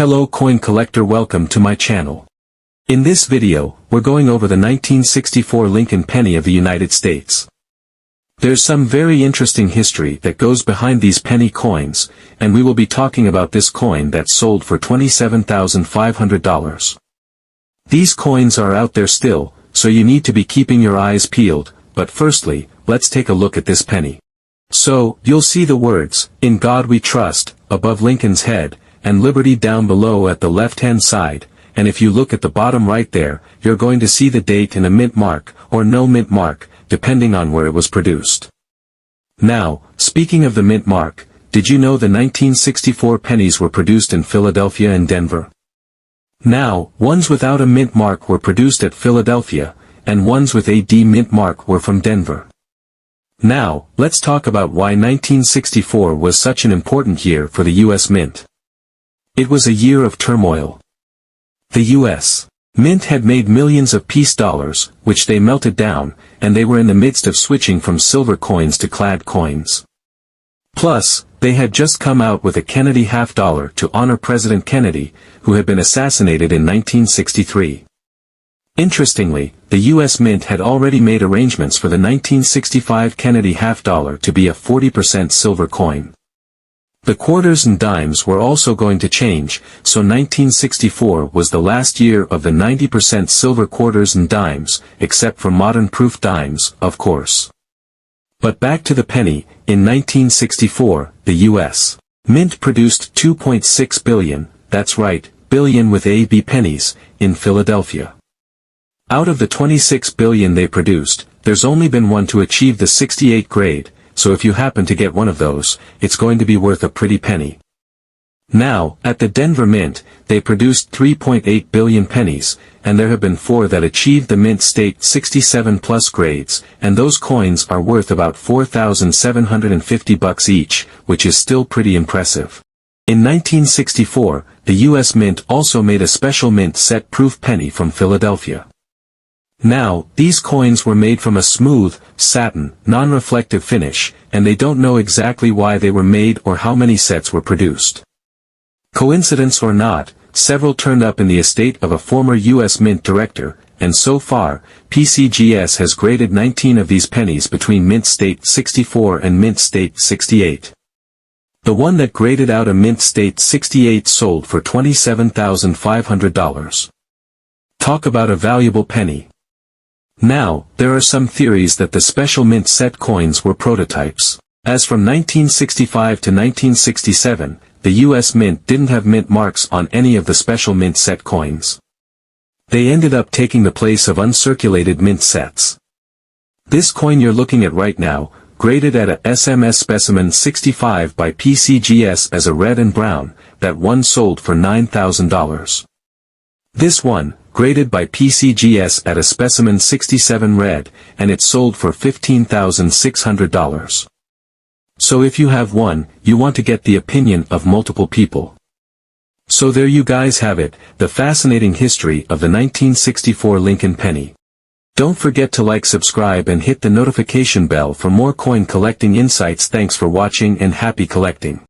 Hello coin collector, welcome to my channel. In this video, we're going over the 1964 Lincoln Penny of the United States. There's some very interesting history that goes behind these penny coins, and we will be talking about this coin that sold for $27,500. These coins are out there still, so you need to be keeping your eyes peeled, but firstly, let's take a look at this penny. So, you'll see the words, "In God We Trust," above Lincoln's head, and "Liberty" down below at the left-hand side, and if you look at the bottom right there, you're going to see the date and a mint mark, or no mint mark, depending on where it was produced. Now, speaking of the mint mark, did you know the 1964 pennies were produced in Philadelphia and Denver? Now, ones without a mint mark were produced at Philadelphia, and ones with a D mint mark were from Denver. Now, let's talk about why 1964 was such an important year for the U.S. Mint. It was a year of turmoil. The U.S. Mint had made millions of peace dollars, which they melted down, and they were in the midst of switching from silver coins to clad coins. Plus, they had just come out with a Kennedy half-dollar to honor President Kennedy, who had been assassinated in 1963. Interestingly, the U.S. Mint had already made arrangements for the 1965 Kennedy half-dollar to be a 40% silver coin. The quarters and dimes were also going to change, so 1964 was the last year of the 90% silver quarters and dimes, except for modern proof dimes, of course. But back to the penny, in 1964, the U.S. Mint produced 2.6 billion, that's right, billion with a B pennies, in Philadelphia. Out of the 26 billion they produced, there's only been one to achieve the 68 grade, so if you happen to get one of those, it's going to be worth a pretty penny. Now, at the Denver Mint, they produced 3.8 billion pennies, and there have been 4 that achieved the Mint State 67 plus grades, and those coins are worth about $4,750 each, which is still pretty impressive. In 1964, the U.S. Mint also made a Special Mint Set proof penny from Philadelphia. Now, these coins were made from a smooth, satin, non-reflective finish, and they don't know exactly why they were made or how many sets were produced. Coincidence or not, several turned up in the estate of a former U.S. Mint director, and so far, PCGS has graded 19 of these pennies between Mint State 64 and Mint State 68. The one that graded out a Mint State 68 sold for $27,500. Talk about a valuable penny. Now, there are some theories that the Special Mint Set coins were prototypes. As from 1965 to 1967, the U.S. Mint didn't have mint marks on any of the Special Mint Set coins. They ended up taking the place of uncirculated mint sets. This coin you're looking at right now, graded at a SMS Specimen 65 by PCGS as a red and brown, that one sold for $9,000. This one, graded by PCGS at a Specimen 67 red, and it sold for $15,600. So if you have one, you want to get the opinion of multiple people. So there you guys have it, the fascinating history of the 1964 Lincoln Penny. Don't forget to like, subscribe and hit the notification bell for more coin collecting insights. Thanks for watching and happy collecting.